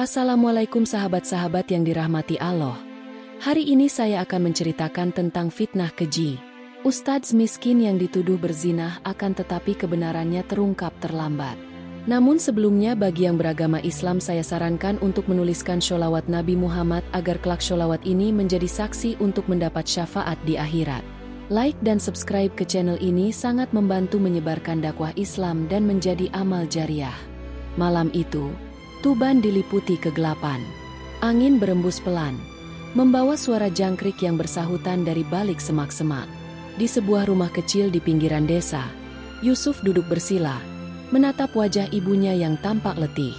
Assalamualaikum sahabat-sahabat yang dirahmati Allah. Hari ini saya akan menceritakan tentang fitnah keji. Ustadz miskin yang dituduh berzinah akan tetapi kebenarannya terungkap terlambat. Namun sebelumnya bagi yang beragama Islam saya sarankan untuk menuliskan sholawat Nabi Muhammad agar kelak sholawat ini menjadi saksi untuk mendapat syafaat di akhirat. Like dan subscribe ke channel ini sangat membantu menyebarkan dakwah Islam dan menjadi amal jariah. Malam itu, Tuban diliputi kegelapan. Angin berembus pelan, membawa suara jangkrik yang bersahutan dari balik semak-semak. Di sebuah rumah kecil di pinggiran desa, Yusuf duduk bersila, menatap wajah ibunya yang tampak letih.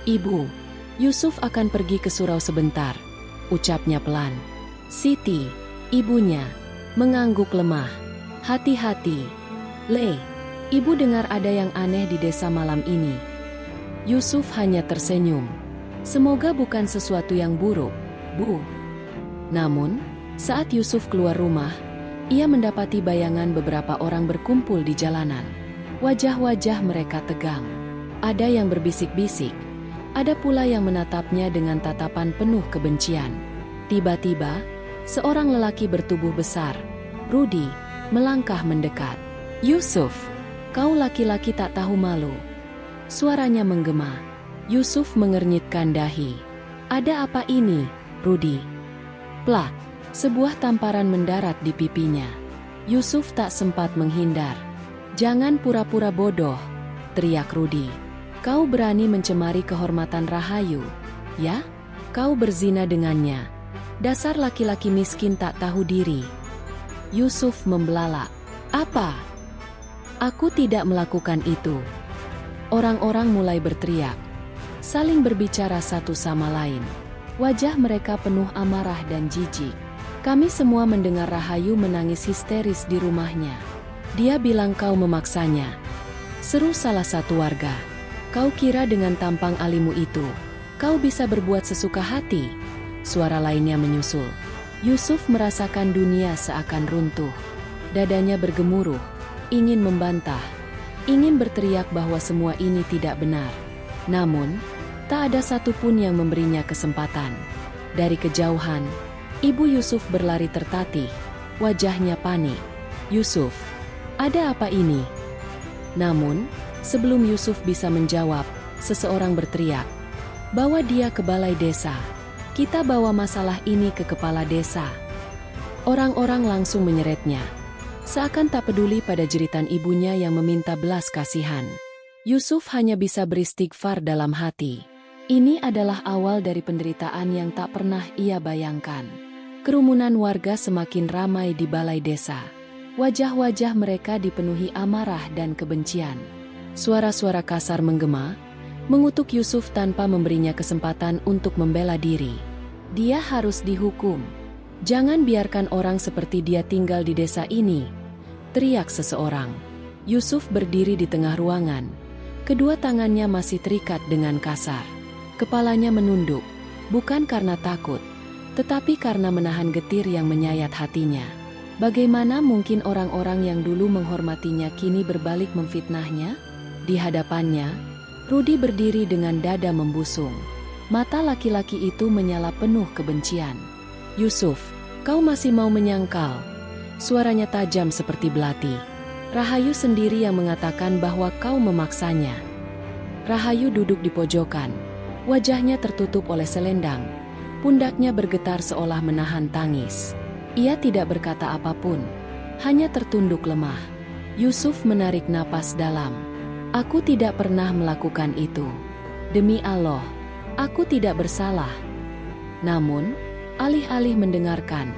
"Ibu, Yusuf akan pergi ke surau sebentar," ucapnya pelan. "Siti," ibunya, mengangguk lemah. "Hati-hati, Le. Ibu dengar ada yang aneh di desa malam ini." Yusuf hanya tersenyum. "Semoga bukan sesuatu yang buruk, Bu." Namun, saat Yusuf keluar rumah, ia mendapati bayangan beberapa orang berkumpul di jalanan. Wajah-wajah mereka tegang. Ada yang berbisik-bisik, ada pula yang menatapnya dengan tatapan penuh kebencian. Tiba-tiba, seorang lelaki bertubuh besar, Rudi, melangkah mendekat. "Yusuf, kau laki-laki tak tahu malu." Suaranya menggema. Yusuf mengernyitkan dahi. "Ada apa ini, Rudi?" Plak, sebuah tamparan mendarat di pipinya. Yusuf tak sempat menghindar. "Jangan pura-pura bodoh," teriak Rudi. "Kau berani mencemari kehormatan Rahayu, ya? Kau berzina dengannya. Dasar laki-laki miskin tak tahu diri." Yusuf membelalak. "Apa? Aku tidak melakukan itu." Orang-orang mulai berteriak, saling berbicara satu sama lain. Wajah mereka penuh amarah dan jijik. "Kami semua mendengar Rahayu menangis histeris di rumahnya. Dia bilang kau memaksanya," seru salah satu warga. "Kau kira dengan tampang alimu itu, kau bisa berbuat sesuka hati?" Suara lainnya menyusul. Yusuf merasakan dunia seakan runtuh. Dadanya bergemuruh, ingin membantah, ingin berteriak bahwa semua ini tidak benar. Namun, tak ada satupun yang memberinya kesempatan. Dari kejauhan, ibu Yusuf berlari tertatih, wajahnya panik. "Yusuf, ada apa ini?" Namun, sebelum Yusuf bisa menjawab, seseorang berteriak, "Bawa dia ke balai desa. Kita bawa masalah ini ke kepala desa." Orang-orang langsung menyeretnya, seakan tak peduli pada jeritan ibunya yang meminta belas kasihan. Yusuf hanya bisa beristighfar dalam hati. Ini adalah awal dari penderitaan yang tak pernah ia bayangkan. Kerumunan warga semakin ramai di balai desa. Wajah-wajah mereka dipenuhi amarah dan kebencian. Suara-suara kasar menggema, mengutuk Yusuf tanpa memberinya kesempatan untuk membela diri. "Dia harus dihukum. Jangan biarkan orang seperti dia tinggal di desa ini," teriak seseorang. Yusuf berdiri di tengah ruangan. Kedua tangannya masih terikat dengan kasar. Kepalanya menunduk, bukan karena takut, tetapi karena menahan getir yang menyayat hatinya. Bagaimana mungkin orang-orang yang dulu menghormatinya kini berbalik memfitnahnya? Di hadapannya, Rudi berdiri dengan dada membusung. Mata laki-laki itu menyala penuh kebencian. "Yusuf, kau masih mau menyangkal?" Suaranya tajam seperti belati. "Rahayu sendiri yang mengatakan bahwa kau memaksanya." Rahayu duduk di pojokan. Wajahnya tertutup oleh selendang. Pundaknya bergetar seolah menahan tangis. Ia tidak berkata apapun, hanya tertunduk lemah. Yusuf menarik napas dalam. "Aku tidak pernah melakukan itu. Demi Allah, aku tidak bersalah." Namun, alih-alih mendengarkan,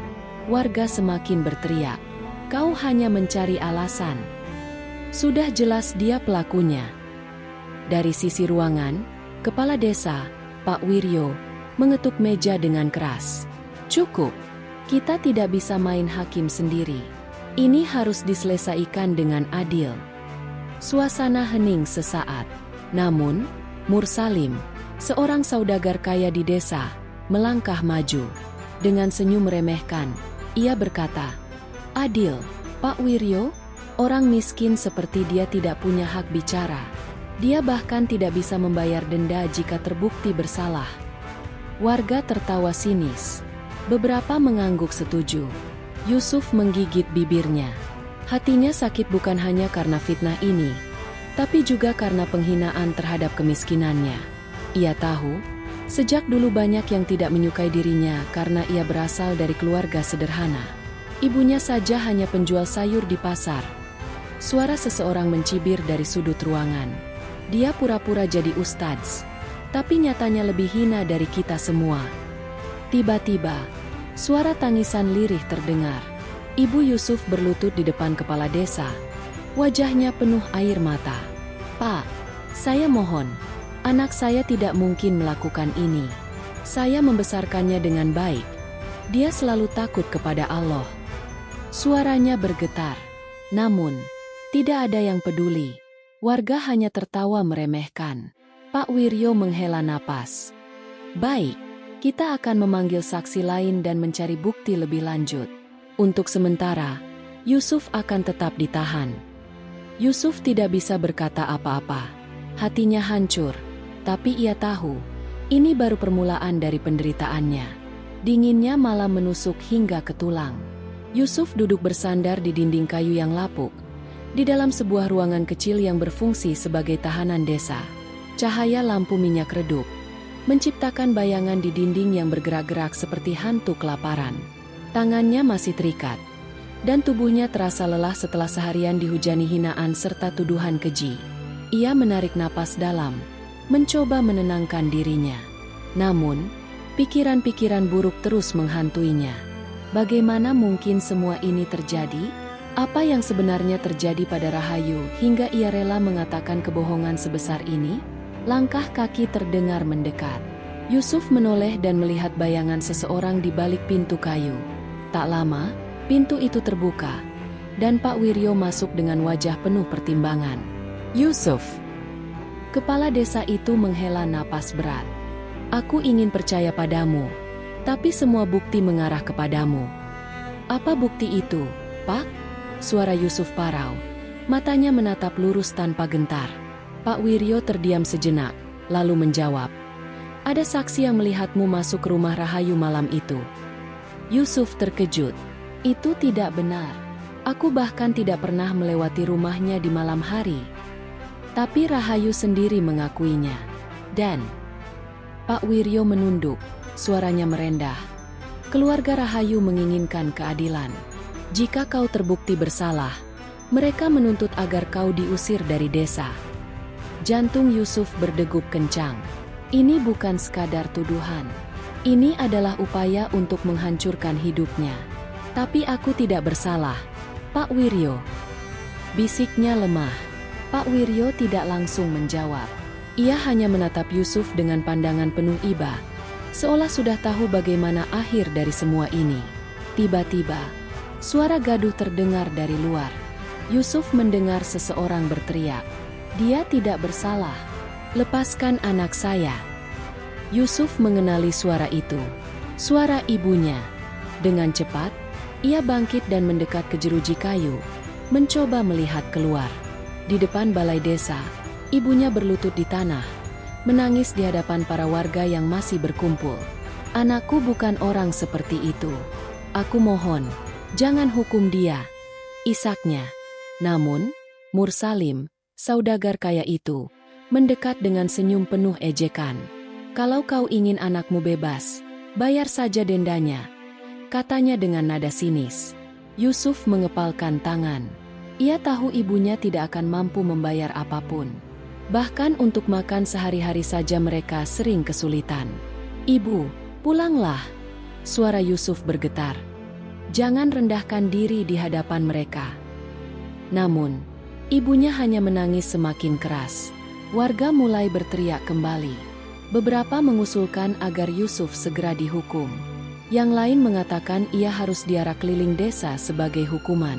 warga semakin berteriak, "Kau hanya mencari alasan. Sudah jelas dia pelakunya." Dari sisi ruangan, kepala desa, Pak Wiryo, mengetuk meja dengan keras. "Cukup, kita tidak bisa main hakim sendiri. Ini harus diselesaikan dengan adil." Suasana hening sesaat. Namun, Mursalim, seorang saudagar kaya di desa, melangkah maju. Dengan senyum meremehkan, ia berkata, "Adil, Pak Wiryo? Orang miskin seperti dia tidak punya hak bicara. Dia bahkan tidak bisa membayar denda jika terbukti bersalah." Warga tertawa sinis. Beberapa mengangguk setuju. Yusuf menggigit bibirnya. Hatinya sakit bukan hanya karena fitnah ini, tapi juga karena penghinaan terhadap kemiskinannya. Ia tahu, sejak dulu banyak yang tidak menyukai dirinya karena ia berasal dari keluarga sederhana. Ibunya saja hanya penjual sayur di pasar. Suara seseorang mencibir dari sudut ruangan. Dia pura-pura jadi ustadz, tapi nyatanya lebih hina dari kita semua. Tiba-tiba, suara tangisan lirih terdengar. Ibu Yusuf berlutut di depan kepala desa. Wajahnya penuh air mata. "Pak, saya mohon. Anak saya tidak mungkin melakukan ini. Saya membesarkannya dengan baik. Dia selalu takut kepada Allah." Suaranya bergetar. Namun, tidak ada yang peduli. Warga hanya tertawa meremehkan. Pak Wiryo menghela napas. "Baik, kita akan memanggil saksi lain dan mencari bukti lebih lanjut. Untuk sementara, Yusuf akan tetap ditahan." Yusuf tidak bisa berkata apa-apa. Hatinya hancur, tapi ia tahu, ini baru permulaan dari penderitaannya. Dinginnya malam menusuk hingga ke tulang. Yusuf duduk bersandar di dinding kayu yang lapuk, di dalam sebuah ruangan kecil yang berfungsi sebagai tahanan desa. Cahaya lampu minyak redup menciptakan bayangan di dinding yang bergerak-gerak seperti hantu kelaparan. Tangannya masih terikat, dan tubuhnya terasa lelah setelah seharian dihujani hinaan serta tuduhan keji. Ia menarik napas dalam, mencoba menenangkan dirinya. Namun, pikiran-pikiran buruk terus menghantuinya. Bagaimana mungkin semua ini terjadi? Apa yang sebenarnya terjadi pada Rahayu hingga ia rela mengatakan kebohongan sebesar ini? Langkah kaki terdengar mendekat. Yusuf menoleh dan melihat bayangan seseorang di balik pintu kayu. Tak lama, pintu itu terbuka, dan Pak Wiryo masuk dengan wajah penuh pertimbangan. "Yusuf." Kepala desa itu menghela napas berat. "Aku ingin percaya padamu, tapi semua bukti mengarah kepadamu." "Apa bukti itu, Pak?" Suara Yusuf parau. Matanya menatap lurus tanpa gentar. Pak Wiryo terdiam sejenak, lalu menjawab. "Ada saksi yang melihatmu masuk ke rumah Rahayu malam itu." Yusuf terkejut. "Itu tidak benar. Aku bahkan tidak pernah melewati rumahnya di malam hari." Tapi Rahayu sendiri mengakuinya. Dan Pak Wiryo menunduk, suaranya merendah. "Keluarga Rahayu menginginkan keadilan. Jika kau terbukti bersalah, mereka menuntut agar kau diusir dari desa." Jantung Yusuf berdegup kencang. Ini bukan sekadar tuduhan. Ini adalah upaya untuk menghancurkan hidupnya. "Tapi aku tidak bersalah, Pak Wiryo." Bisiknya lemah. Pak Wiryo tidak langsung menjawab. Ia hanya menatap Yusuf dengan pandangan penuh iba, seolah sudah tahu bagaimana akhir dari semua ini. Tiba-tiba, suara gaduh terdengar dari luar. Yusuf mendengar seseorang berteriak, "Dia tidak bersalah. Lepaskan anak saya." Yusuf mengenali suara itu. Suara ibunya. Dengan cepat, ia bangkit dan mendekat ke jeruji kayu, mencoba melihat keluar. Di depan balai desa, ibunya berlutut di tanah, menangis di hadapan para warga yang masih berkumpul. "Anakku bukan orang seperti itu. Aku mohon, jangan hukum dia," isaknya. Namun, Mursalim, saudagar kaya itu, mendekat dengan senyum penuh ejekan. "Kalau kau ingin anakmu bebas, bayar saja dendanya," katanya dengan nada sinis. Yusuf mengepalkan tangan. Ia tahu ibunya tidak akan mampu membayar apapun. Bahkan untuk makan sehari-hari saja mereka sering kesulitan. "Ibu, pulanglah." Suara Yusuf bergetar. "Jangan rendahkan diri di hadapan mereka." Namun, ibunya hanya menangis semakin keras. Warga mulai berteriak kembali. Beberapa mengusulkan agar Yusuf segera dihukum. Yang lain mengatakan ia harus diarak keliling desa sebagai hukuman.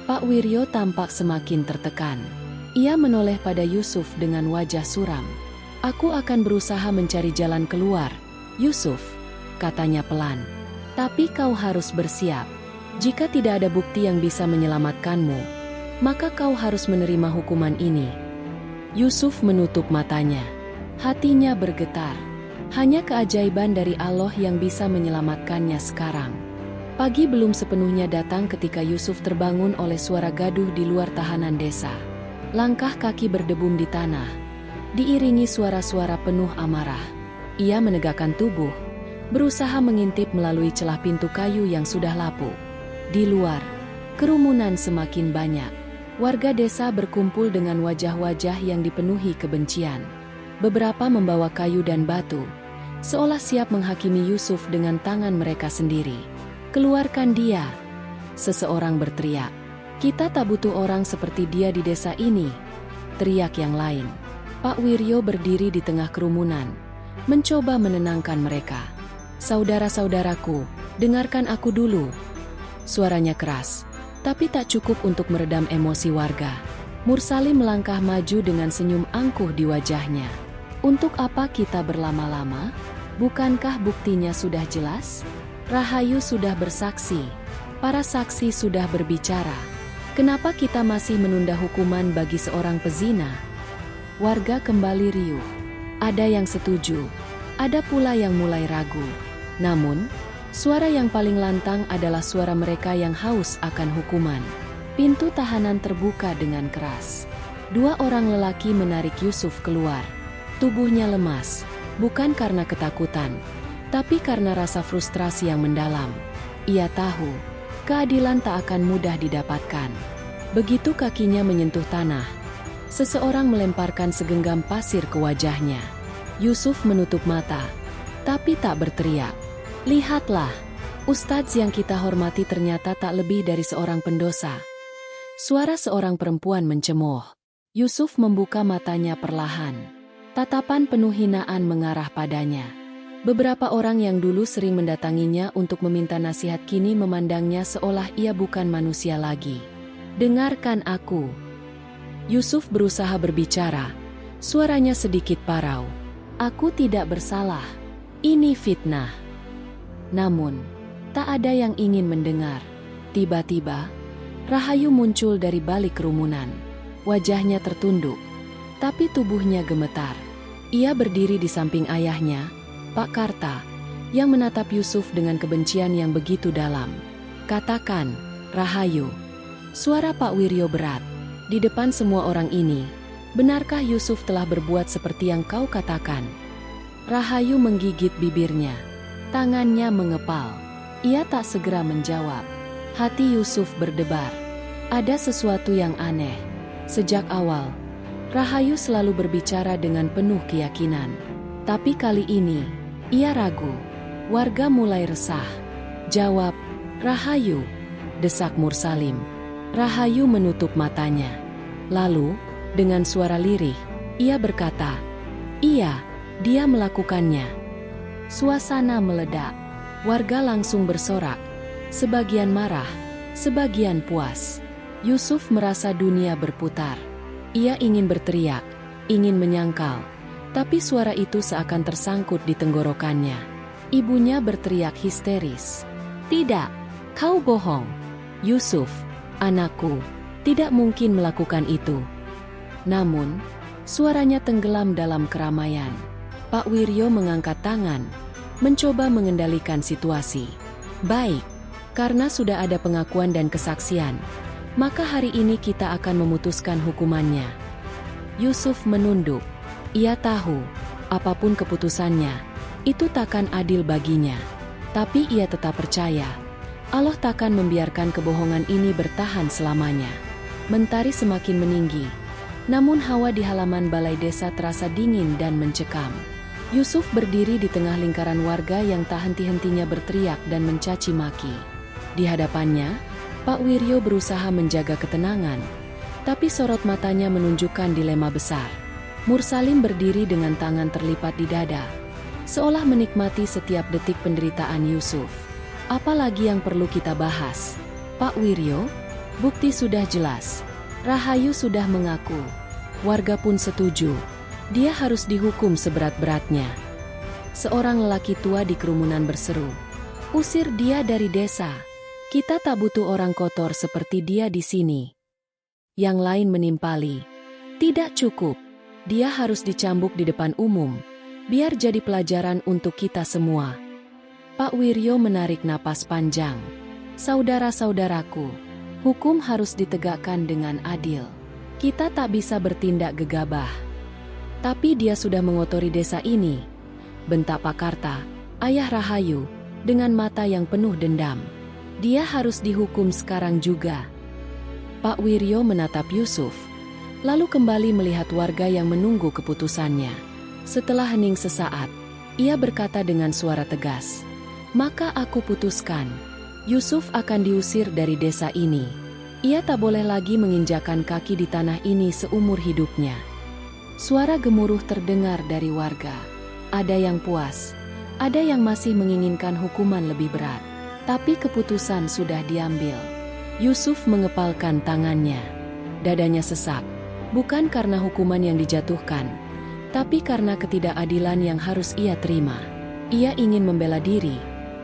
Pak Wiryo tampak semakin tertekan. Ia menoleh pada Yusuf dengan wajah suram. "Aku akan berusaha mencari jalan keluar, Yusuf," katanya pelan. "Tapi kau harus bersiap. Jika tidak ada bukti yang bisa menyelamatkanmu, maka kau harus menerima hukuman ini." Yusuf menutup matanya. Hatinya bergetar. Hanya keajaiban dari Allah yang bisa menyelamatkannya sekarang. Pagi belum sepenuhnya datang ketika Yusuf terbangun oleh suara gaduh di luar tahanan desa. Langkah kaki berdebum di tanah, diiringi suara-suara penuh amarah. Ia menegakkan tubuh, berusaha mengintip melalui celah pintu kayu yang sudah lapuk. Di luar, kerumunan semakin banyak. Warga desa berkumpul dengan wajah-wajah yang dipenuhi kebencian. Beberapa membawa kayu dan batu, seolah siap menghakimi Yusuf dengan tangan mereka sendiri. "Keluarkan dia!" Seseorang berteriak. "Kita tak butuh orang seperti dia di desa ini," teriak yang lain. Pak Wiryo berdiri di tengah kerumunan, mencoba menenangkan mereka. "Saudara-saudaraku, dengarkan aku dulu." Suaranya keras, tapi tak cukup untuk meredam emosi warga. Mursalim melangkah maju dengan senyum angkuh di wajahnya. "Untuk apa kita berlama-lama? Bukankah buktinya sudah jelas? Rahayu sudah bersaksi, para saksi sudah berbicara. Kenapa kita masih menunda hukuman bagi seorang pezina?" Warga kembali riuh. Ada yang setuju, ada pula yang mulai ragu. Namun, suara yang paling lantang adalah suara mereka yang haus akan hukuman. Pintu tahanan terbuka dengan keras. 2 orang lelaki menarik Yusuf keluar. Tubuhnya lemas, bukan karena ketakutan, tapi karena rasa frustrasi yang mendalam. Ia tahu, keadilan tak akan mudah didapatkan. Begitu kakinya menyentuh tanah, seseorang melemparkan segenggam pasir ke wajahnya. Yusuf menutup mata, tapi tak berteriak. "Lihatlah, Ustadz yang kita hormati ternyata tak lebih dari seorang pendosa." Suara seorang perempuan mencemooh. Yusuf membuka matanya perlahan. Tatapan penuh hinaan mengarah padanya. Beberapa orang yang dulu sering mendatanginya untuk meminta nasihat kini memandangnya seolah ia bukan manusia lagi. "Dengarkan aku." Yusuf berusaha berbicara, suaranya sedikit parau. "Aku tidak bersalah. Ini fitnah." Namun, tak ada yang ingin mendengar. Tiba-tiba, Rahayu muncul dari balik kerumunan. Wajahnya tertunduk, tapi tubuhnya gemetar. Ia berdiri di samping ayahnya, Pak Karta, yang menatap Yusuf dengan kebencian yang begitu dalam. "Katakan, Rahayu." Suara Pak Wiryo berat. "Di depan semua orang ini, benarkah Yusuf telah berbuat seperti yang kau katakan?" Rahayu menggigit bibirnya. Tangannya mengepal. Ia tak segera menjawab. Hati Yusuf berdebar. Ada sesuatu yang aneh. Sejak awal, Rahayu selalu berbicara dengan penuh keyakinan. Tapi kali ini, ia ragu. Warga mulai resah. "Jawab, Rahayu," desak Mursalim. Rahayu menutup matanya. Lalu, dengan suara lirih, ia berkata, "Iya, dia melakukannya." Suasana meledak. Warga langsung bersorak. Sebagian marah, sebagian puas. Yusuf merasa dunia berputar. Ia ingin berteriak, ingin menyangkal, tapi suara itu seakan tersangkut di tenggorokannya. Ibunya berteriak histeris. "Tidak, kau bohong. Yusuf, anakku, tidak mungkin melakukan itu." Namun, suaranya tenggelam dalam keramaian. Pak Wiryo mengangkat tangan, mencoba mengendalikan situasi. "Baik, karena sudah ada pengakuan dan kesaksian, maka hari ini kita akan memutuskan hukumannya." Yusuf menunduk. Ia tahu, apapun keputusannya, itu takkan adil baginya. Tapi ia tetap percaya, Allah takkan membiarkan kebohongan ini bertahan selamanya. Mentari semakin meninggi, namun hawa di halaman balai desa terasa dingin dan mencekam. Yusuf berdiri di tengah lingkaran warga yang tak henti-hentinya berteriak dan mencaci maki. Di hadapannya, Pak Wiryo berusaha menjaga ketenangan, tapi sorot matanya menunjukkan dilema besar. Mursalim berdiri dengan tangan terlipat di dada, seolah menikmati setiap detik penderitaan Yusuf. "Apalagi yang perlu kita bahas, Pak Wiryo? Bukti sudah jelas. Rahayu sudah mengaku. Warga pun setuju. Dia harus dihukum seberat-beratnya." Seorang lelaki tua di kerumunan berseru, "Usir dia dari desa. Kita tak butuh orang kotor seperti dia di sini." Yang lain menimpali, "Tidak cukup. Dia harus dicambuk di depan umum, Biar jadi pelajaran untuk kita semua. Pak Wiryo menarik napas panjang. Saudara-saudaraku, hukum harus ditegakkan dengan adil. Kita tak bisa bertindak gegabah. Tapi dia sudah mengotori desa ini, bentak Pak Karta, ayah Rahayu, dengan mata yang penuh dendam. Dia harus dihukum sekarang juga. Pak Wiryo menatap Yusuf, lalu kembali melihat warga yang menunggu keputusannya. Setelah hening sesaat, ia berkata dengan suara tegas, "Maka aku putuskan, Yusuf akan diusir dari desa ini. Ia tak boleh lagi menginjakan kaki di tanah ini seumur hidupnya." Suara gemuruh terdengar dari warga. Ada yang puas, ada yang masih menginginkan hukuman lebih berat. Tapi keputusan sudah diambil. Yusuf mengepalkan tangannya. Dadanya sesak, bukan karena hukuman yang dijatuhkan, tapi karena ketidakadilan yang harus ia terima. Ia ingin membela diri,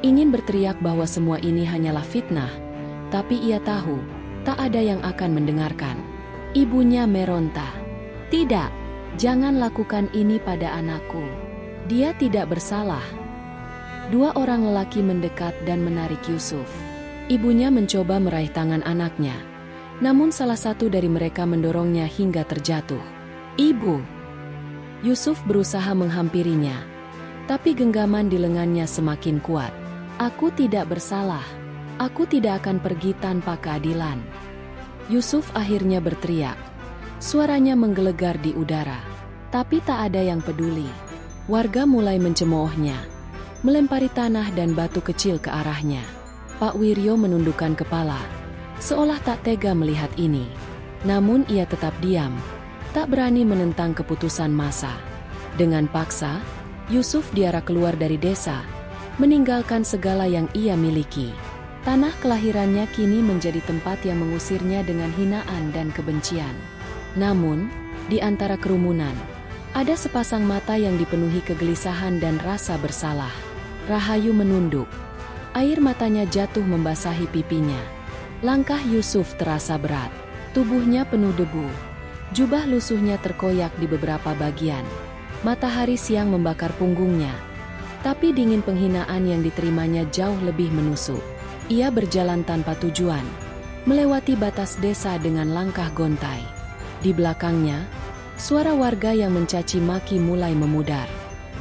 ingin berteriak bahwa semua ini hanyalah fitnah, tapi ia tahu, tak ada yang akan mendengarkan. Ibunya meronta. "Tidak, jangan lakukan ini pada anakku. Dia tidak bersalah." Dua orang lelaki mendekat dan menarik Yusuf. Ibunya mencoba meraih tangan anaknya, namun salah satu dari mereka mendorongnya hingga terjatuh. "Ibu!" Yusuf berusaha menghampirinya, tapi genggaman di lengannya semakin kuat. "Aku tidak bersalah. Aku tidak akan pergi tanpa keadilan." Yusuf akhirnya berteriak. Suaranya menggelegar di udara, tapi tak ada yang peduli. Warga mulai mencemoohnya, melempari tanah dan batu kecil ke arahnya. Pak Wiryo menundukkan kepala, seolah tak tega melihat ini. Namun ia tetap diam, tak berani menentang keputusan massa. Dengan paksa, Yusuf diarak keluar dari desa, meninggalkan segala yang ia miliki. Tanah kelahirannya kini menjadi tempat yang mengusirnya dengan hinaan dan kebencian. Namun, di antara kerumunan, ada sepasang mata yang dipenuhi kegelisahan dan rasa bersalah. Rahayu menunduk. Air matanya jatuh membasahi pipinya. Langkah Yusuf terasa berat. Tubuhnya penuh debu. Jubah lusuhnya terkoyak di beberapa bagian. Matahari siang membakar punggungnya. Tapi dingin penghinaan yang diterimanya jauh lebih menusuk. Ia berjalan tanpa tujuan, melewati batas desa dengan langkah gontai. Di belakangnya, suara warga yang mencaci maki mulai memudar.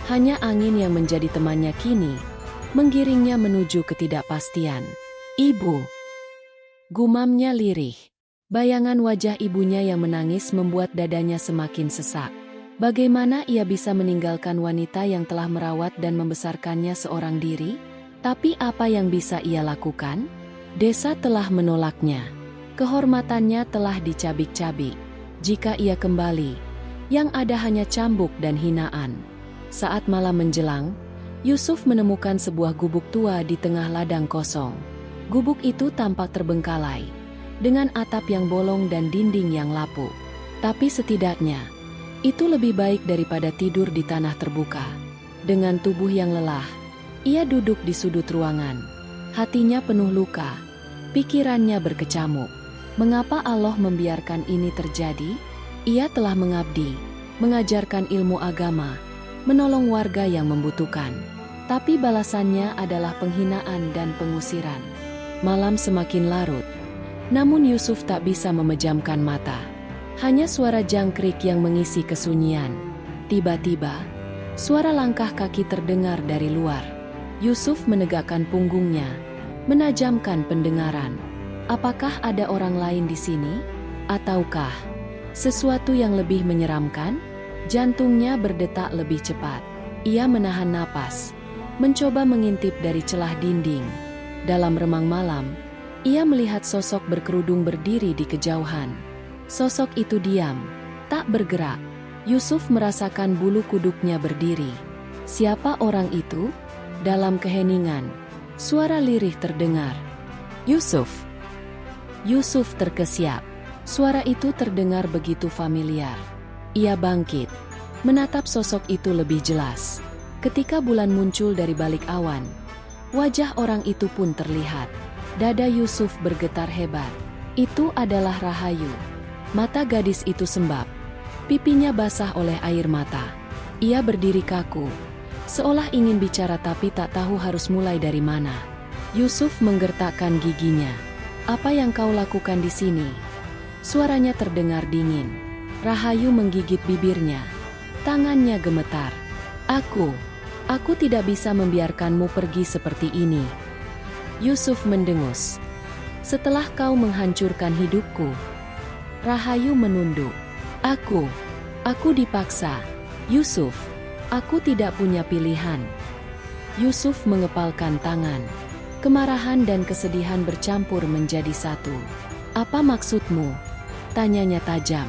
Hanya angin yang menjadi temannya kini, menggiringnya menuju ketidakpastian. "Ibu!" Gumamnya lirih. Bayangan wajah ibunya yang menangis membuat dadanya semakin sesak. Bagaimana ia bisa meninggalkan wanita yang telah merawat dan membesarkannya seorang diri? Tapi apa yang bisa ia lakukan? Desa telah menolaknya. Kehormatannya telah dicabik-cabik. Jika ia kembali, yang ada hanya cambuk dan hinaan. Saat malam menjelang, Yusuf menemukan sebuah gubuk tua di tengah ladang kosong. Gubuk itu tampak terbengkalai, dengan atap yang bolong dan dinding yang lapuk. Tapi setidaknya, itu lebih baik daripada tidur di tanah terbuka. Dengan tubuh yang lelah, ia duduk di sudut ruangan. Hatinya penuh luka, pikirannya berkecamuk. Mengapa Allah membiarkan ini terjadi? Ia telah mengabdi, mengajarkan ilmu agama, menolong warga yang membutuhkan. Tapi balasannya adalah penghinaan dan pengusiran. Malam semakin larut, namun Yusuf tak bisa memejamkan mata. Hanya suara jangkrik yang mengisi kesunyian. Tiba-tiba, suara langkah kaki terdengar dari luar. Yusuf menegakkan punggungnya, menajamkan pendengaran. Apakah ada orang lain di sini? Ataukah sesuatu yang lebih menyeramkan? Jantungnya berdetak lebih cepat. Ia menahan napas, mencoba mengintip dari celah dinding. Dalam remang malam, ia melihat sosok berkerudung berdiri di kejauhan. Sosok itu diam, tak bergerak. Yusuf merasakan bulu kuduknya berdiri. Siapa orang itu? Dalam keheningan, suara lirih terdengar. "Yusuf!" Yusuf terkesiap. Suara itu terdengar begitu familiar. Ia bangkit, menatap sosok itu lebih jelas. Ketika bulan muncul dari balik awan, wajah orang itu pun terlihat. Dada Yusuf bergetar hebat. Itu adalah Rahayu. Mata gadis itu sembab. Pipinya basah oleh air mata. Ia berdiri kaku, seolah ingin bicara tapi tak tahu harus mulai dari mana. Yusuf menggertakkan giginya. "Apa yang kau lakukan di sini?" Suaranya terdengar dingin. Rahayu menggigit bibirnya. Tangannya gemetar. Aku tidak bisa membiarkanmu pergi seperti ini." Yusuf mendengus. "Setelah kau menghancurkan hidupku." Rahayu menunduk. Aku dipaksa. Yusuf, aku tidak punya pilihan." Yusuf mengepalkan tangan. Kemarahan dan kesedihan bercampur menjadi satu. "Apa maksudmu?" tanyanya tajam.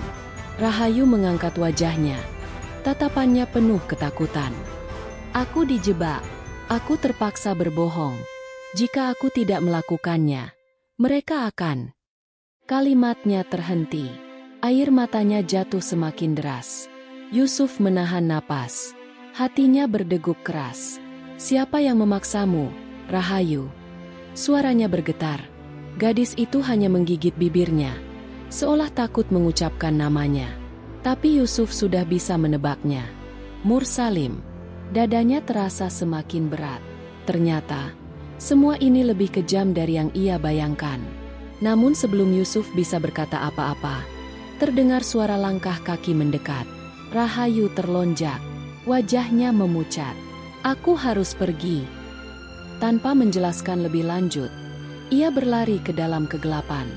Rahayu mengangkat wajahnya. Tatapannya penuh ketakutan. "Aku dijebak. Aku terpaksa berbohong. Jika aku tidak melakukannya, mereka akan..." Kalimatnya terhenti. Air matanya jatuh semakin deras. Yusuf menahan napas. Hatinya berdegup keras. "Siapa yang memaksamu, Rahayu?" Suaranya bergetar. Gadis itu hanya menggigit bibirnya, seolah takut mengucapkan namanya. Tapi Yusuf sudah bisa menebaknya. Mursalim. Dadanya terasa semakin berat. Ternyata, semua ini lebih kejam dari yang ia bayangkan. Namun sebelum Yusuf bisa berkata apa-apa, terdengar suara langkah kaki mendekat. Rahayu terlonjak. Wajahnya memucat. "Aku harus pergi." Tanpa menjelaskan lebih lanjut, ia berlari ke dalam kegelapan.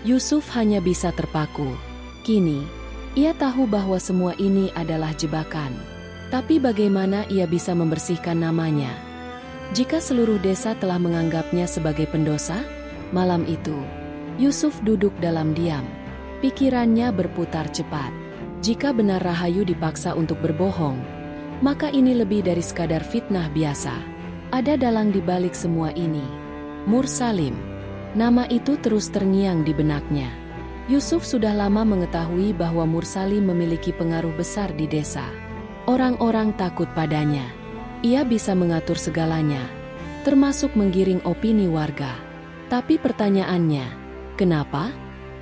Yusuf hanya bisa terpaku. Kini, ia tahu bahwa semua ini adalah jebakan. Tapi bagaimana ia bisa membersihkan namanya? Jika seluruh desa telah menganggapnya sebagai pendosa? Malam itu, Yusuf duduk dalam diam. Pikirannya berputar cepat. Jika benar Rahayu dipaksa untuk berbohong, maka ini lebih dari sekadar fitnah biasa. Ada dalang di balik semua ini. Mursalim. Nama itu terus terngiang di benaknya. Yusuf sudah lama mengetahui bahwa Mursalim memiliki pengaruh besar di desa. Orang-orang takut padanya. Ia bisa mengatur segalanya, termasuk menggiring opini warga. Tapi pertanyaannya, kenapa?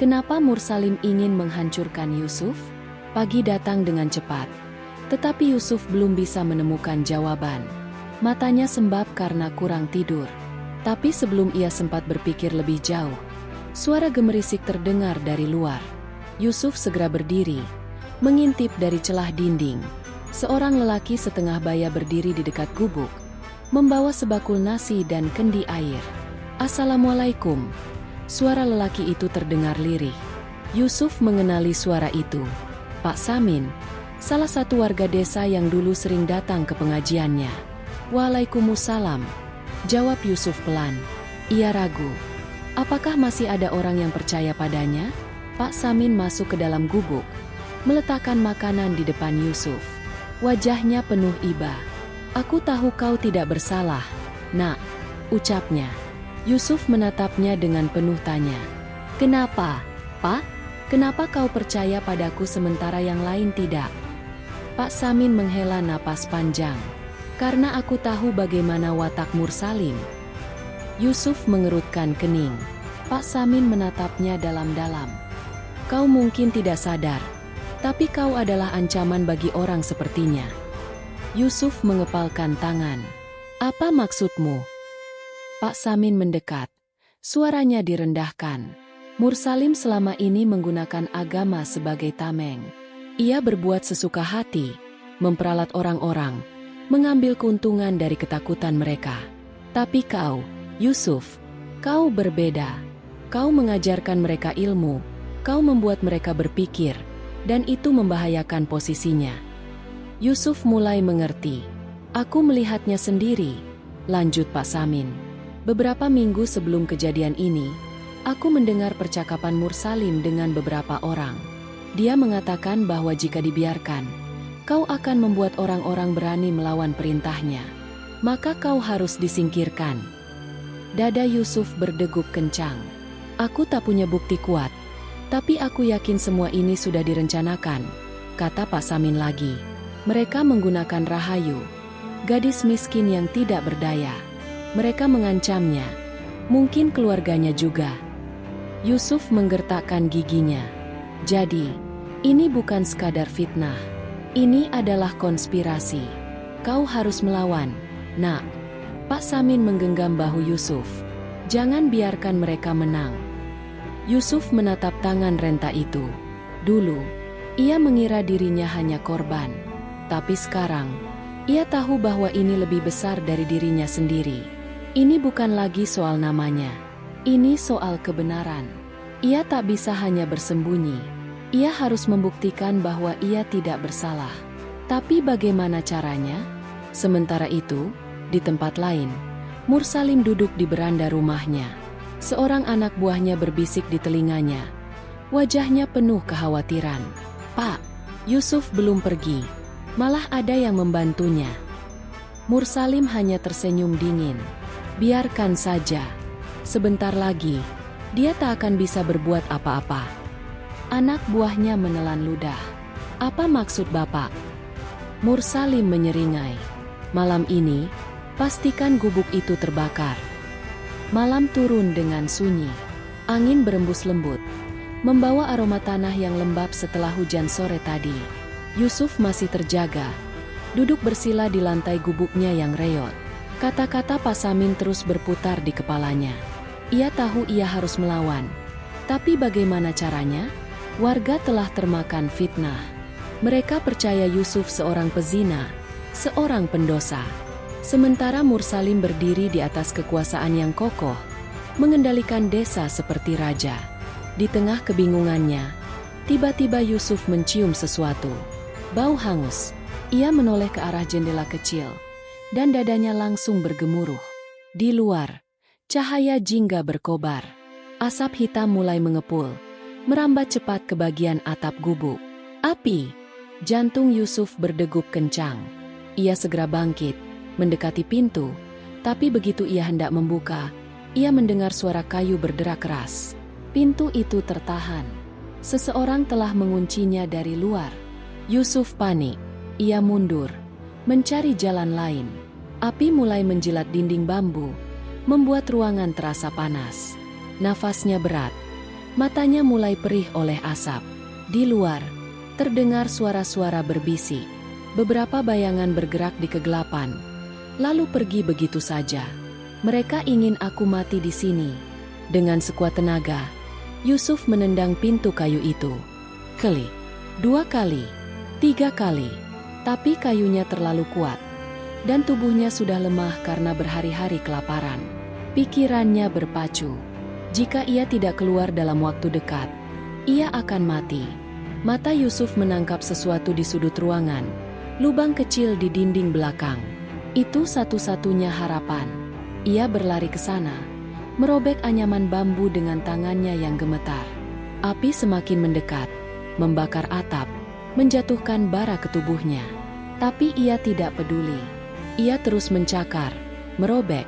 Kenapa Mursalim ingin menghancurkan Yusuf? Pagi datang dengan cepat, tetapi Yusuf belum bisa menemukan jawaban. Matanya sembab karena kurang tidur. Tapi sebelum ia sempat berpikir lebih jauh, suara gemerisik terdengar dari luar. Yusuf segera berdiri, mengintip dari celah dinding. Seorang lelaki setengah baya berdiri di dekat gubuk, membawa sebakul nasi dan kendi air. "Assalamualaikum." Suara lelaki itu terdengar lirih. Yusuf mengenali suara itu. Pak Samin, salah satu warga desa yang dulu sering datang ke pengajiannya. "Waalaikumsalam," jawab Yusuf pelan. Ia ragu. Apakah masih ada orang yang percaya padanya? Pak Samin masuk ke dalam gubuk, meletakkan makanan di depan Yusuf. Wajahnya penuh iba. "Aku tahu kau tidak bersalah, Nak," ucapnya. Yusuf menatapnya dengan penuh tanya. "Kenapa, Pak? Kenapa kau percaya padaku sementara yang lain tidak?" Pak Samin menghela napas panjang. "Karena aku tahu bagaimana watak Mursalim." Yusuf mengerutkan kening. Pak Samin menatapnya dalam-dalam. "Kau mungkin tidak sadar, tapi kau adalah ancaman bagi orang sepertinya." Yusuf mengepalkan tangan. "Apa maksudmu?" Pak Samin mendekat. Suaranya direndahkan. "Mursalim selama ini menggunakan agama sebagai tameng. Ia berbuat sesuka hati, memperalat orang-orang, mengambil keuntungan dari ketakutan mereka. Tapi kau, Yusuf, kau berbeda. Kau mengajarkan mereka ilmu, kau membuat mereka berpikir, dan itu membahayakan posisinya." Yusuf mulai mengerti. "Aku melihatnya sendiri," lanjut Pak Samin. "Beberapa minggu sebelum kejadian ini, aku mendengar percakapan Mursalim dengan beberapa orang. Dia mengatakan bahwa jika dibiarkan, kau akan membuat orang-orang berani melawan perintahnya. Maka kau harus disingkirkan." Dada Yusuf berdegup kencang. "Aku tak punya bukti kuat, tapi aku yakin semua ini sudah direncanakan," kata Pak Samin lagi. "Mereka menggunakan Rahayu, gadis miskin yang tidak berdaya. Mereka mengancamnya, mungkin keluarganya juga." Yusuf menggertakkan giginya. "Jadi, ini bukan sekadar fitnah. Ini adalah konspirasi. Kau harus melawan, nak. Pak Samin menggenggam bahu Yusuf. Jangan biarkan mereka menang. Yusuf menatap tangan renta itu. Dulu, ia mengira dirinya hanya korban. Tapi sekarang, ia tahu bahwa ini lebih besar dari dirinya sendiri. Ini bukan lagi soal namanya. Ini soal kebenaran. Ia tak bisa hanya bersembunyi. Ia harus membuktikan bahwa ia tidak bersalah. Tapi bagaimana caranya? Sementara itu, di tempat lain, Mursalim duduk di beranda rumahnya. Seorang anak buahnya berbisik di telinganya. Wajahnya penuh kekhawatiran. "Pak, Yusuf belum pergi. Malah ada yang membantunya." Mursalim hanya tersenyum dingin. "Biarkan saja. Sebentar lagi, dia tak akan bisa berbuat apa-apa." Anak buahnya menelan ludah. "Apa maksud Bapak?" Mursalim menyeringai. "Malam ini, pastikan gubuk itu terbakar." Malam turun dengan sunyi. Angin berembus lembut, membawa aroma tanah yang lembab setelah hujan sore tadi. Yusuf masih terjaga, duduk bersila di lantai gubuknya yang reot. Kata-kata Pak Samin terus berputar di kepalanya. Ia tahu ia harus melawan. Tapi bagaimana caranya? Warga telah termakan fitnah. Mereka percaya Yusuf seorang pezina, seorang pendosa. Sementara Mursalim berdiri di atas kekuasaan yang kokoh, mengendalikan desa seperti raja. Di tengah kebingungannya, tiba-tiba Yusuf mencium sesuatu. Bau hangus. Ia menoleh ke arah jendela kecil, dan dadanya langsung bergemuruh. Di luar, cahaya jingga berkobar. Asap hitam mulai mengepul, merambat cepat ke bagian atap gubuk. "Api!" Jantung Yusuf berdegup kencang. Ia segera bangkit, mendekati pintu, tapi begitu ia hendak membuka, ia mendengar suara kayu berderak keras. Pintu itu tertahan. Seseorang telah menguncinya dari luar. Yusuf panik. Ia mundur, mencari jalan lain. Api mulai menjilat dinding bambu, membuat ruangan terasa panas. Nafasnya berat. Matanya mulai perih oleh asap. Di luar, terdengar suara-suara berbisik. Beberapa bayangan bergerak di kegelapan, lalu pergi begitu saja. "Mereka ingin aku mati di sini." Dengan sekuat tenaga, Yusuf menendang pintu kayu itu. Kali, 2 kali, 3 kali. Tapi kayunya terlalu kuat, dan tubuhnya sudah lemah karena berhari-hari kelaparan. Pikirannya berpacu. Jika ia tidak keluar dalam waktu dekat, ia akan mati. Mata Yusuf menangkap sesuatu di sudut ruangan, lubang kecil di dinding belakang. Itu satu-satunya harapan. Ia berlari ke sana, merobek anyaman bambu dengan tangannya yang gemetar. Api semakin mendekat, membakar atap, menjatuhkan bara ke tubuhnya. Tapi ia tidak peduli. Ia terus mencakar, merobek,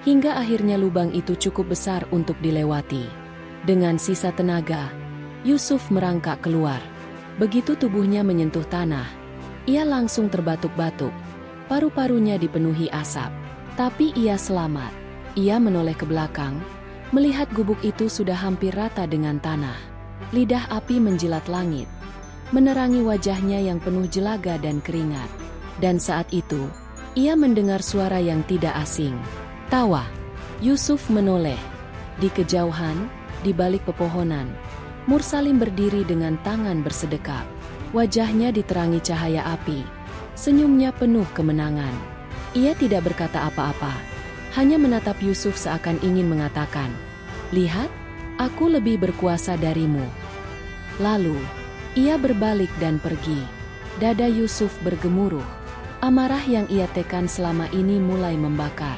hingga akhirnya lubang itu cukup besar untuk dilewati. Dengan sisa tenaga, Yusuf merangkak keluar. Begitu tubuhnya menyentuh tanah, ia langsung terbatuk-batuk. Paru-parunya dipenuhi asap. Tapi ia selamat. Ia menoleh ke belakang, melihat gubuk itu sudah hampir rata dengan tanah. Lidah api menjilat langit, menerangi wajahnya yang penuh jelaga dan keringat. Dan saat itu, ia mendengar suara yang tidak asing. Tawa. Yusuf menoleh. Di kejauhan, di balik pepohonan, Mursalim berdiri dengan tangan bersedekap. Wajahnya diterangi cahaya api. Senyumnya penuh kemenangan. Ia tidak berkata apa-apa, hanya menatap Yusuf seakan ingin mengatakan, "Lihat, aku lebih berkuasa darimu." Lalu, ia berbalik dan pergi. Dada Yusuf bergemuruh. Amarah yang ia tekan selama ini mulai membakar.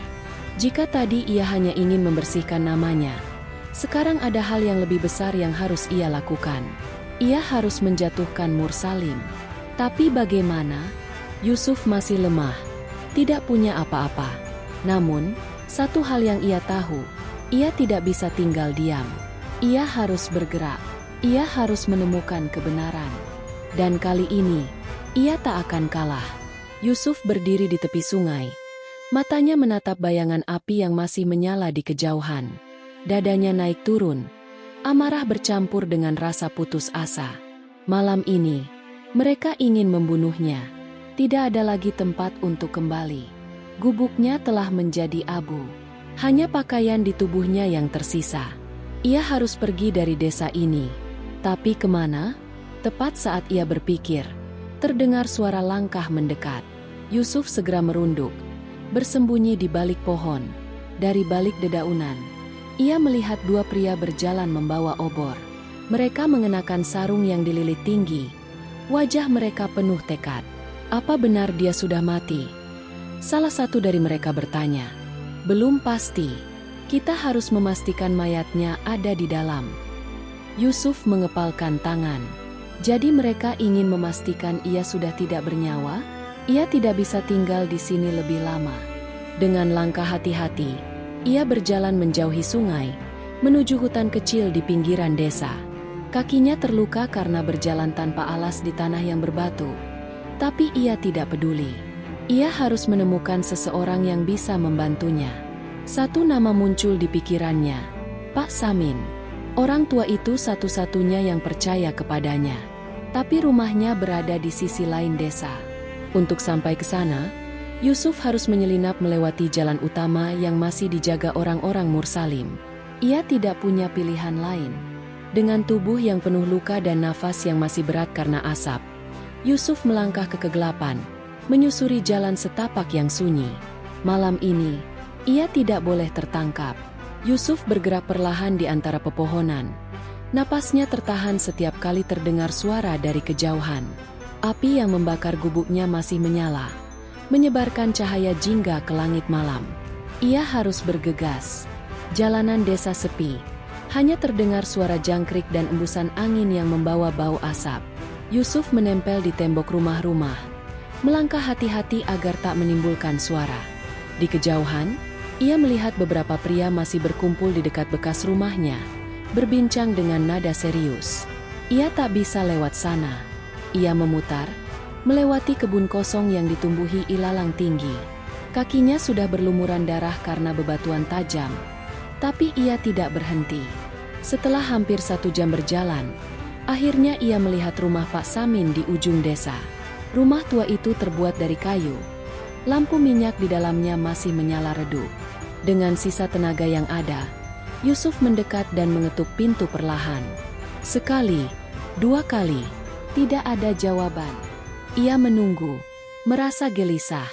Jika tadi ia hanya ingin membersihkan namanya, sekarang ada hal yang lebih besar yang harus ia lakukan. Ia harus menjatuhkan Mursalim. Tapi bagaimana? Yusuf masih lemah, tidak punya apa-apa. Namun, satu hal yang ia tahu, ia tidak bisa tinggal diam. Ia harus bergerak. Ia harus menemukan kebenaran. Dan kali ini, ia tak akan kalah. Yusuf berdiri di tepi sungai. Matanya menatap bayangan api yang masih menyala di kejauhan. Dadanya naik turun. Amarah bercampur dengan rasa putus asa. Malam ini, Mereka ingin membunuhnya. Tidak ada lagi tempat untuk kembali. Gubuknya telah menjadi abu. Hanya pakaian di tubuhnya yang tersisa. Ia harus pergi dari desa ini. Tapi kemana? Tepat saat ia berpikir, terdengar suara langkah mendekat. Yusuf segera merunduk, bersembunyi di balik pohon. Dari balik dedaunan, ia melihat dua pria berjalan membawa obor. Mereka mengenakan sarung yang dililit tinggi. Wajah mereka penuh tekad. Apa benar dia sudah mati? Salah satu dari mereka bertanya. Belum pasti. Kita harus memastikan mayatnya ada di dalam. Yusuf mengepalkan tangan. Jadi mereka ingin memastikan ia sudah tidak bernyawa? Ia tidak bisa tinggal di sini lebih lama. Dengan langkah hati-hati, ia berjalan menjauhi sungai, menuju hutan kecil di pinggiran desa. Kakinya terluka karena berjalan tanpa alas di tanah yang berbatu. Tapi ia tidak peduli. Ia harus menemukan seseorang yang bisa membantunya. Satu nama muncul di pikirannya, Pak Samin. Orang tua itu satu-satunya yang percaya kepadanya. Tapi rumahnya berada di sisi lain desa. Untuk sampai ke sana, Yusuf harus menyelinap melewati jalan utama yang masih dijaga orang-orang Mursalim. Ia tidak punya pilihan lain. Dengan tubuh yang penuh luka dan nafas yang masih berat karena asap, Yusuf melangkah ke kegelapan, menyusuri jalan setapak yang sunyi. Malam ini, ia tidak boleh tertangkap. Yusuf bergerak perlahan di antara pepohonan. Napasnya tertahan setiap kali terdengar suara dari kejauhan. Api yang membakar gubuknya masih menyala, menyebarkan cahaya jingga ke langit malam. Ia harus bergegas. Jalanan desa sepi. Hanya terdengar suara jangkrik dan embusan angin yang membawa bau asap. Yusuf menempel di tembok rumah-rumah, melangkah hati-hati agar tak menimbulkan suara. Di kejauhan, ia melihat beberapa pria masih berkumpul di dekat bekas rumahnya, berbincang dengan nada serius. Ia tak bisa lewat sana. Ia memutar, melewati kebun kosong yang ditumbuhi ilalang tinggi. Kakinya sudah berlumuran darah karena bebatuan tajam. Tapi ia tidak berhenti. Setelah hampir 1 jam berjalan, akhirnya ia melihat rumah Pak Samin di ujung desa. Rumah tua itu terbuat dari kayu. Lampu minyak di dalamnya masih menyala redup. Dengan sisa tenaga yang ada, Yusuf mendekat dan mengetuk pintu perlahan. Sekali, 2 kali, tidak ada jawaban. Ia menunggu, merasa gelisah.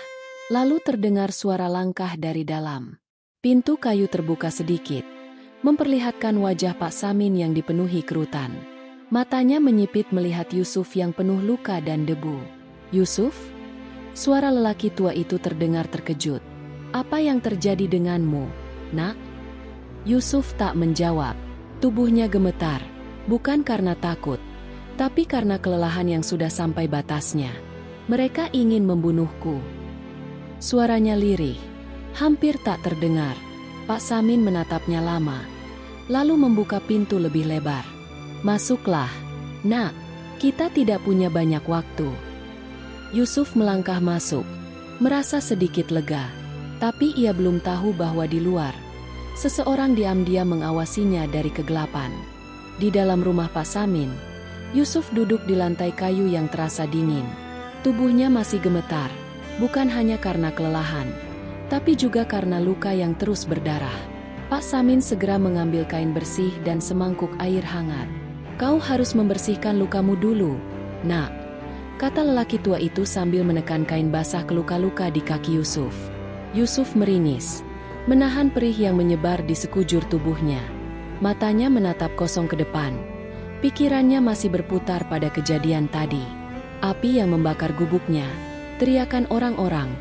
Lalu terdengar suara langkah dari dalam. Pintu kayu terbuka sedikit, memperlihatkan wajah Pak Samin yang dipenuhi kerutan. Matanya menyipit melihat Yusuf yang penuh luka dan debu. "Yusuf?" Suara lelaki tua itu terdengar terkejut. "Apa yang terjadi denganmu, Nak?" Yusuf tak menjawab. Tubuhnya gemetar, bukan karena takut, tapi karena kelelahan yang sudah sampai batasnya. "Mereka ingin membunuhku." Suaranya lirih, hampir tak terdengar. Pak Samin menatapnya lama, lalu membuka pintu lebih lebar. "Masuklah, Nak. Kita tidak punya banyak waktu." Yusuf melangkah masuk, merasa sedikit lega. Tapi ia belum tahu bahwa di luar, seseorang diam-diam mengawasinya dari kegelapan. Di dalam rumah Pak Samin, Yusuf duduk di lantai kayu yang terasa dingin. Tubuhnya masih gemetar, bukan hanya karena kelelahan, tapi juga karena luka yang terus berdarah. Pak Samin segera mengambil kain bersih dan semangkuk air hangat. "Kau harus membersihkan lukamu dulu, Nak," kata lelaki tua itu sambil menekan kain basah ke luka-luka di kaki Yusuf. Yusuf meringis, menahan perih yang menyebar di sekujur tubuhnya. Matanya menatap kosong ke depan. Pikirannya masih berputar pada kejadian tadi. Api yang membakar gubuknya, teriakan orang-orang,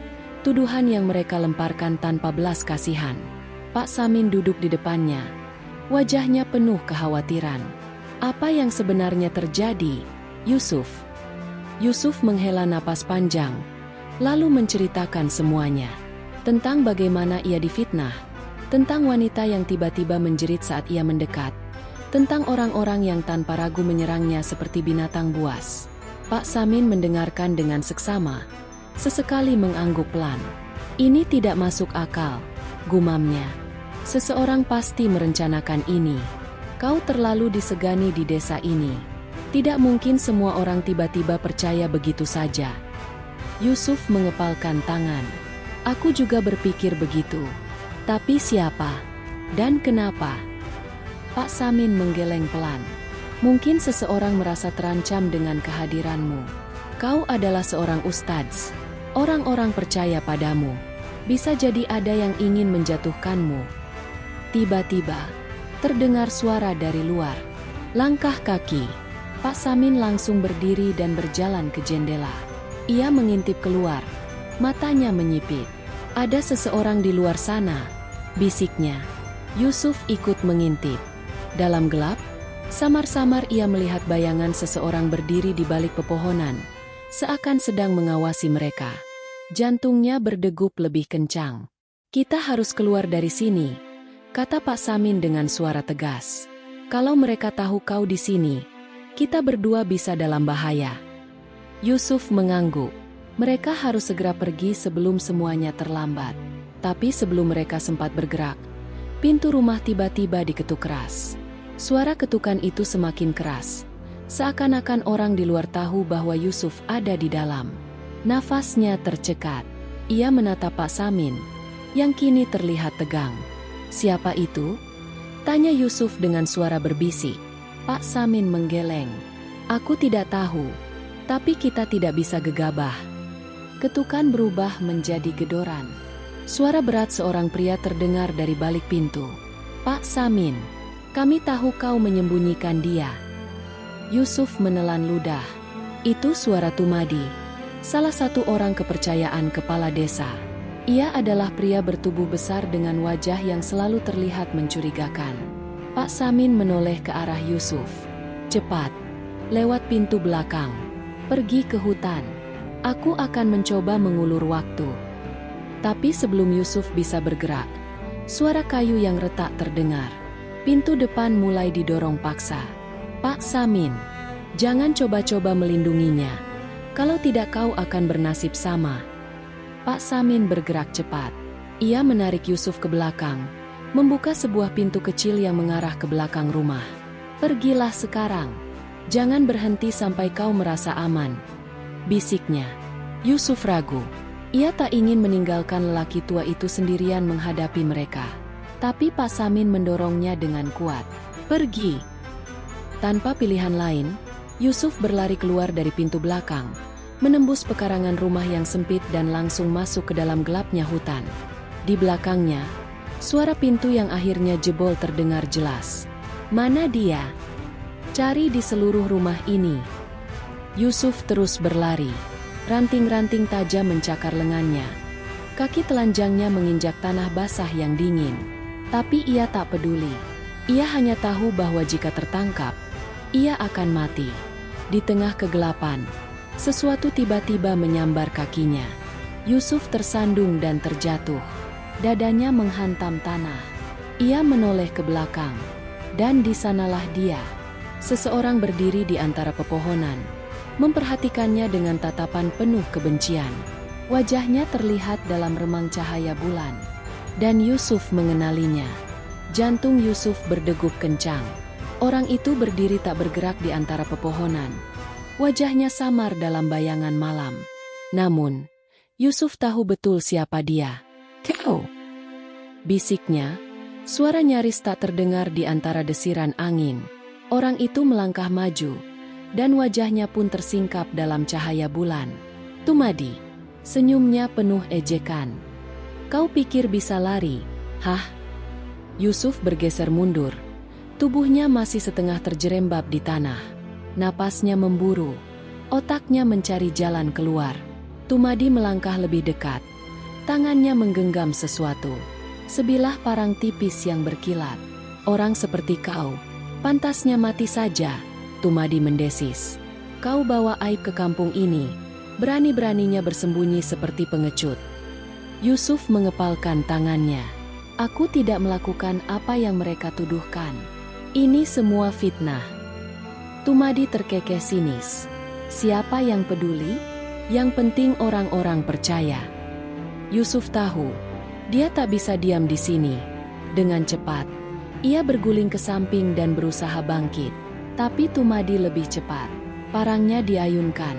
tuduhan yang mereka lemparkan tanpa belas kasihan. Pak Samin duduk di depannya. Wajahnya penuh kekhawatiran. "Apa yang sebenarnya terjadi, Yusuf?" Yusuf menghela napas panjang, lalu menceritakan semuanya. Tentang bagaimana ia difitnah, tentang wanita yang tiba-tiba menjerit saat ia mendekat, tentang orang-orang yang tanpa ragu menyerangnya seperti binatang buas. Pak Samin mendengarkan dengan seksama, sesekali mengangguk pelan. "Ini tidak masuk akal," gumamnya. "Seseorang pasti merencanakan ini. Kau terlalu disegani di desa ini." Tidak mungkin semua orang tiba-tiba percaya begitu saja. Yusuf mengepalkan tangan. Aku juga berpikir begitu. Tapi siapa? Dan kenapa? Pak Samin menggeleng pelan. Mungkin seseorang merasa terancam dengan kehadiranmu. Kau adalah seorang ustadz. Orang-orang percaya padamu. Bisa jadi ada yang ingin menjatuhkanmu. Tiba-tiba, terdengar suara dari luar. Langkah kaki. Pak Samin langsung berdiri dan berjalan ke jendela. Ia mengintip keluar. Matanya menyipit. Ada seseorang di luar sana, bisiknya. Yusuf ikut mengintip. Dalam gelap, samar-samar ia melihat bayangan seseorang berdiri di balik pepohonan, seakan sedang mengawasi mereka. Jantungnya berdegup lebih kencang. Kita harus keluar dari sini, kata Pak Samin dengan suara tegas. Kalau mereka tahu kau di sini, kita berdua bisa dalam bahaya. Yusuf mengangguk. Mereka harus segera pergi sebelum semuanya terlambat. Tapi sebelum mereka sempat bergerak, pintu rumah tiba-tiba diketuk keras. Suara ketukan itu semakin keras. Seakan-akan orang di luar tahu bahwa Yusuf ada di dalam. Nafasnya tercekat. Ia menatap Pak Samin, yang kini terlihat tegang. Siapa itu? Tanya Yusuf dengan suara berbisik. Pak Samin menggeleng. Aku tidak tahu, tapi kita tidak bisa gegabah. Ketukan berubah menjadi gedoran. Suara berat seorang pria terdengar dari balik pintu. Pak Samin, kami tahu kau menyembunyikan dia. Yusuf menelan ludah. Itu suara Tumadi, salah satu orang kepercayaan kepala desa. Ia adalah pria bertubuh besar dengan wajah yang selalu terlihat mencurigakan. Pak Samin menoleh ke arah Yusuf. Cepat, lewat pintu belakang. Pergi ke hutan. Aku akan mencoba mengulur waktu. Tapi sebelum Yusuf bisa bergerak, suara kayu yang retak terdengar. Pintu depan mulai didorong paksa. Pak Samin, jangan coba-coba melindunginya. Kalau tidak kau akan bernasib sama. Pak Samin bergerak cepat. Ia menarik Yusuf ke belakang, membuka sebuah pintu kecil yang mengarah ke belakang rumah. Pergilah sekarang. Jangan berhenti sampai kau merasa aman, bisiknya. Yusuf ragu. Ia tak ingin meninggalkan lelaki tua itu sendirian menghadapi mereka. Tapi Pak Samin mendorongnya dengan kuat. Pergi. Tanpa pilihan lain, Yusuf berlari keluar dari pintu belakang, menembus pekarangan rumah yang sempit dan langsung masuk ke dalam gelapnya hutan. Di belakangnya, suara pintu yang akhirnya jebol terdengar jelas. Mana dia? Cari di seluruh rumah ini. Yusuf terus berlari. Ranting-ranting tajam mencakar lengannya. Kaki telanjangnya menginjak tanah basah yang dingin. Tapi ia tak peduli. Ia hanya tahu bahwa jika tertangkap, ia akan mati. Di tengah kegelapan, sesuatu tiba-tiba menyambar kakinya. Yusuf tersandung dan terjatuh. Dadanya menghantam tanah. Ia menoleh ke belakang. Dan di sanalah dia. Seseorang berdiri di antara pepohonan, memperhatikannya dengan tatapan penuh kebencian. Wajahnya terlihat dalam remang cahaya bulan. Dan Yusuf mengenalinya. Jantung Yusuf berdegup kencang. Orang itu berdiri tak bergerak di antara pepohonan. Wajahnya samar dalam bayangan malam. Namun, Yusuf tahu betul siapa dia. Kau! Bisiknya, suara nyaris tak terdengar di antara desiran angin. Orang itu melangkah maju, dan wajahnya pun tersingkap dalam cahaya bulan. Tumadi, senyumnya penuh ejekan. Kau pikir bisa lari, hah? Yusuf bergeser mundur. Tubuhnya masih setengah terjerembab di tanah. Napasnya memburu. Otaknya mencari jalan keluar. Tumadi melangkah lebih dekat. Tangannya menggenggam sesuatu. Sebilah parang tipis yang berkilat. Orang seperti kau, pantasnya mati saja, Tumadi mendesis. Kau bawa aib ke kampung ini. Berani-beraninya bersembunyi seperti pengecut. Yusuf mengepalkan tangannya. Aku tidak melakukan apa yang mereka tuduhkan. Ini semua fitnah. Tumadi terkekeh sinis. Siapa yang peduli? Yang penting orang-orang percaya. Yusuf tahu, dia tak bisa diam di sini. Dengan cepat, ia berguling ke samping dan berusaha bangkit. Tapi Tumadi lebih cepat. Parangnya diayunkan,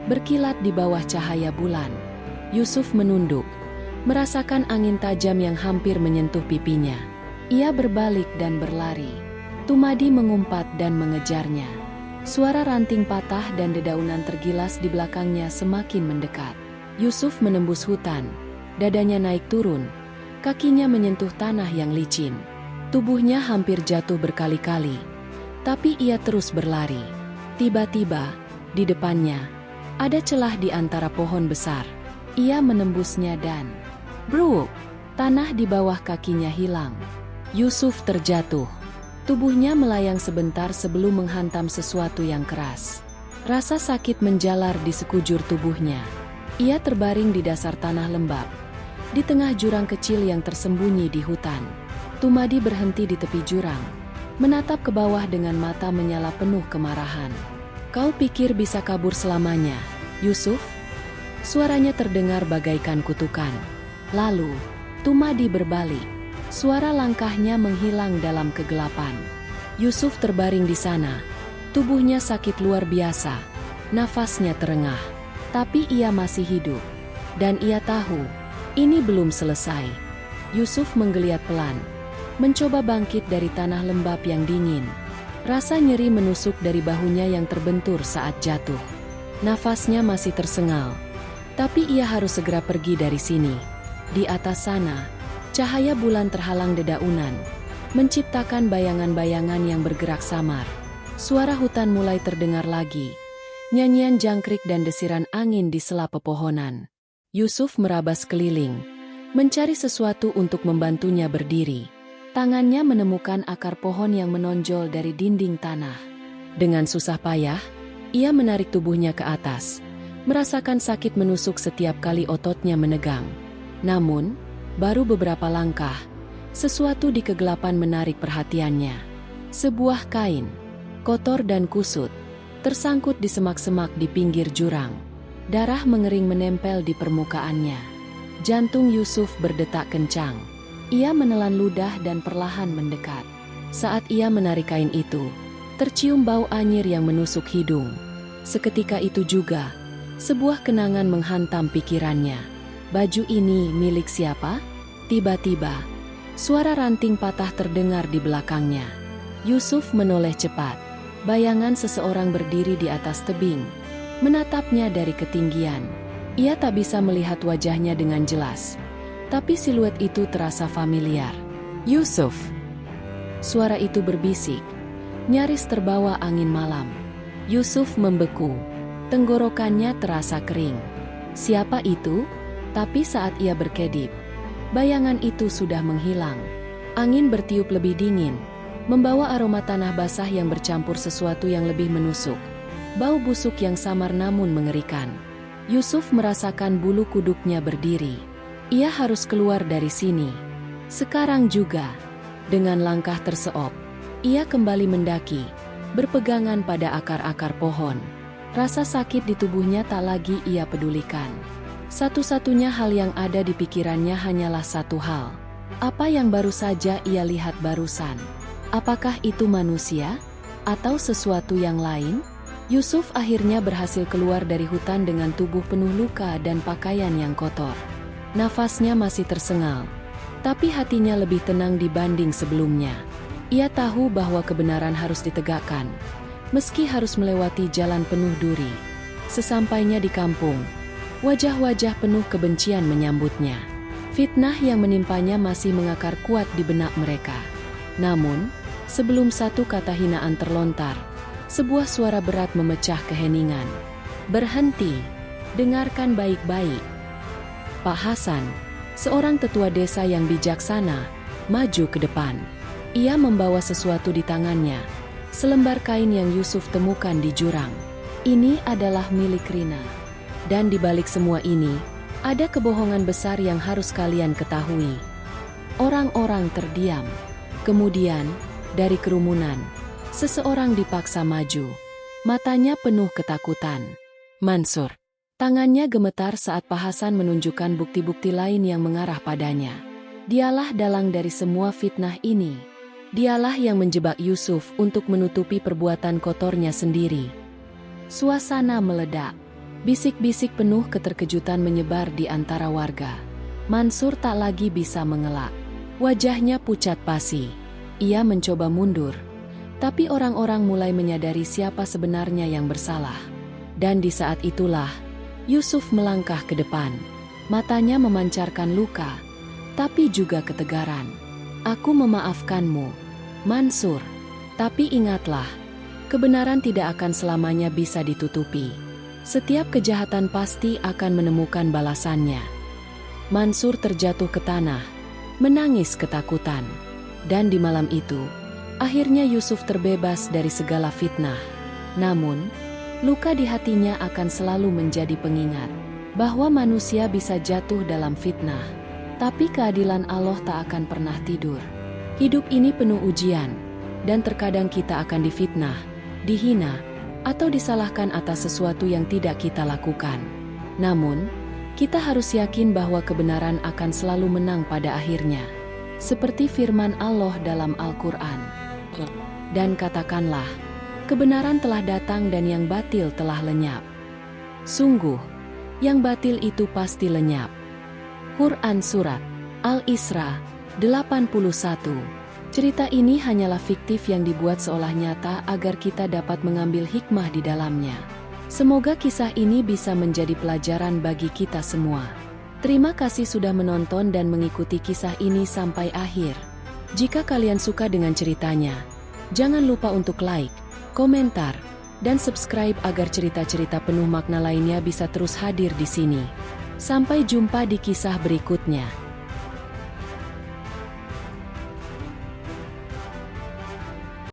berkilat di bawah cahaya bulan. Yusuf menunduk, merasakan angin tajam yang hampir menyentuh pipinya. Ia berbalik dan berlari. Tumadi mengumpat dan mengejarnya. Suara ranting patah dan dedaunan tergilas di belakangnya semakin mendekat. Yusuf menembus hutan, dadanya naik turun, kakinya menyentuh tanah yang licin. Tubuhnya hampir jatuh berkali-kali, tapi ia terus berlari. Tiba-tiba, di depannya, ada celah di antara pohon besar. Ia menembusnya dan bruk! Tanah di bawah kakinya hilang. Yusuf terjatuh. Tubuhnya melayang sebentar sebelum menghantam sesuatu yang keras. Rasa sakit menjalar di sekujur tubuhnya. Ia terbaring di dasar tanah lembab, di tengah jurang kecil yang tersembunyi di hutan. Tumadi berhenti di tepi jurang, menatap ke bawah dengan mata menyala penuh kemarahan. "Kau pikir bisa kabur selamanya, Yusuf?" Suaranya terdengar bagaikan kutukan. Lalu, Tumadi berbalik. Suara langkahnya menghilang dalam kegelapan. Yusuf terbaring di sana. Tubuhnya sakit luar biasa. Nafasnya terengah. Tapi ia masih hidup. Dan ia tahu, ini belum selesai. Yusuf menggeliat pelan, mencoba bangkit dari tanah lembab yang dingin. Rasa nyeri menusuk dari bahunya yang terbentur saat jatuh. Nafasnya masih tersengal. Tapi ia harus segera pergi dari sini. Di atas sana, cahaya bulan terhalang dedaunan, menciptakan bayangan-bayangan yang bergerak samar. Suara hutan mulai terdengar lagi. Nyanyian jangkrik dan desiran angin di sela pepohonan. Yusuf meraba sekeliling, mencari sesuatu untuk membantunya berdiri. Tangannya menemukan akar pohon yang menonjol dari dinding tanah. Dengan susah payah, ia menarik tubuhnya ke atas, merasakan sakit menusuk setiap kali ototnya menegang. Namun, baru beberapa langkah, sesuatu di kegelapan menarik perhatiannya. Sebuah kain, kotor dan kusut, tersangkut di semak-semak di pinggir jurang. Darah mengering menempel di permukaannya. Jantung Yusuf berdetak kencang. Ia menelan ludah dan perlahan mendekat. Saat ia menarik kain itu, tercium bau anyir yang menusuk hidung. Seketika itu juga, sebuah kenangan menghantam pikirannya. Baju ini milik siapa? Tiba-tiba, suara ranting patah terdengar di belakangnya. Yusuf menoleh cepat. Bayangan seseorang berdiri di atas tebing, menatapnya dari ketinggian. Ia tak bisa melihat wajahnya dengan jelas, tapi siluet itu terasa familiar. "Yusuf!" Suara itu berbisik, nyaris terbawa angin malam. Yusuf membeku, tenggorokannya terasa kering. Siapa itu? Tapi saat ia berkedip, bayangan itu sudah menghilang. Angin bertiup lebih dingin, membawa aroma tanah basah yang bercampur sesuatu yang lebih menusuk. Bau busuk yang samar namun mengerikan. Yusuf merasakan bulu kuduknya berdiri. Ia harus keluar dari sini. Sekarang juga, dengan langkah terseok, ia kembali mendaki, berpegangan pada akar-akar pohon. Rasa sakit di tubuhnya tak lagi ia pedulikan. Satu-satunya hal yang ada di pikirannya hanyalah satu hal. Apa yang baru saja ia lihat barusan? Apakah itu manusia? Atau sesuatu yang lain? Yusuf akhirnya berhasil keluar dari hutan dengan tubuh penuh luka dan pakaian yang kotor. Nafasnya masih tersengal, tapi hatinya lebih tenang dibanding sebelumnya. Ia tahu bahwa kebenaran harus ditegakkan, meski harus melewati jalan penuh duri. Sesampainya di kampung, wajah-wajah penuh kebencian menyambutnya. Fitnah yang menimpanya masih mengakar kuat di benak mereka. Namun, sebelum satu kata hinaan terlontar, sebuah suara berat memecah keheningan. "Berhenti, dengarkan baik-baik." Pak Hasan, seorang tetua desa yang bijaksana, maju ke depan. Ia membawa sesuatu di tangannya, selembar kain yang Yusuf temukan di jurang. Ini adalah milik Rina. Dan di balik semua ini, ada kebohongan besar yang harus kalian ketahui. Orang-orang terdiam. Kemudian, dari kerumunan, seseorang dipaksa maju. Matanya penuh ketakutan. Mansur. Tangannya gemetar saat Pak Hasan menunjukkan bukti-bukti lain yang mengarah padanya. Dialah dalang dari semua fitnah ini. Dialah yang menjebak Yusuf untuk menutupi perbuatan kotornya sendiri. Suasana meledak. Bisik-bisik penuh keterkejutan menyebar di antara warga. Mansur tak lagi bisa mengelak. Wajahnya pucat pasi. Ia mencoba mundur. Tapi orang-orang mulai menyadari siapa sebenarnya yang bersalah. Dan di saat itulah, Yusuf melangkah ke depan. Matanya memancarkan luka, tapi juga ketegaran. Aku memaafkanmu, Mansur. Tapi ingatlah, kebenaran tidak akan selamanya bisa ditutupi. Setiap kejahatan pasti akan menemukan balasannya. Mansur terjatuh ke tanah, menangis ketakutan. Dan di malam itu, akhirnya Yusuf terbebas dari segala fitnah. Namun, luka di hatinya akan selalu menjadi pengingat bahwa manusia bisa jatuh dalam fitnah. Tapi keadilan Allah tak akan pernah tidur. Hidup ini penuh ujian, dan terkadang kita akan difitnah, dihina, atau disalahkan atas sesuatu yang tidak kita lakukan. Namun, kita harus yakin bahwa kebenaran akan selalu menang pada akhirnya. Seperti firman Allah dalam Al-Quran. Dan katakanlah, kebenaran telah datang dan yang batil telah lenyap. Sungguh, yang batil itu pasti lenyap. Quran Surat Al-Isra 81. Cerita ini hanyalah fiktif yang dibuat seolah nyata agar kita dapat mengambil hikmah di dalamnya. Semoga kisah ini bisa menjadi pelajaran bagi kita semua. Terima kasih sudah menonton dan mengikuti kisah ini sampai akhir. Jika kalian suka dengan ceritanya, jangan lupa untuk like, komentar, dan subscribe agar cerita-cerita penuh makna lainnya bisa terus hadir di sini. Sampai jumpa di kisah berikutnya.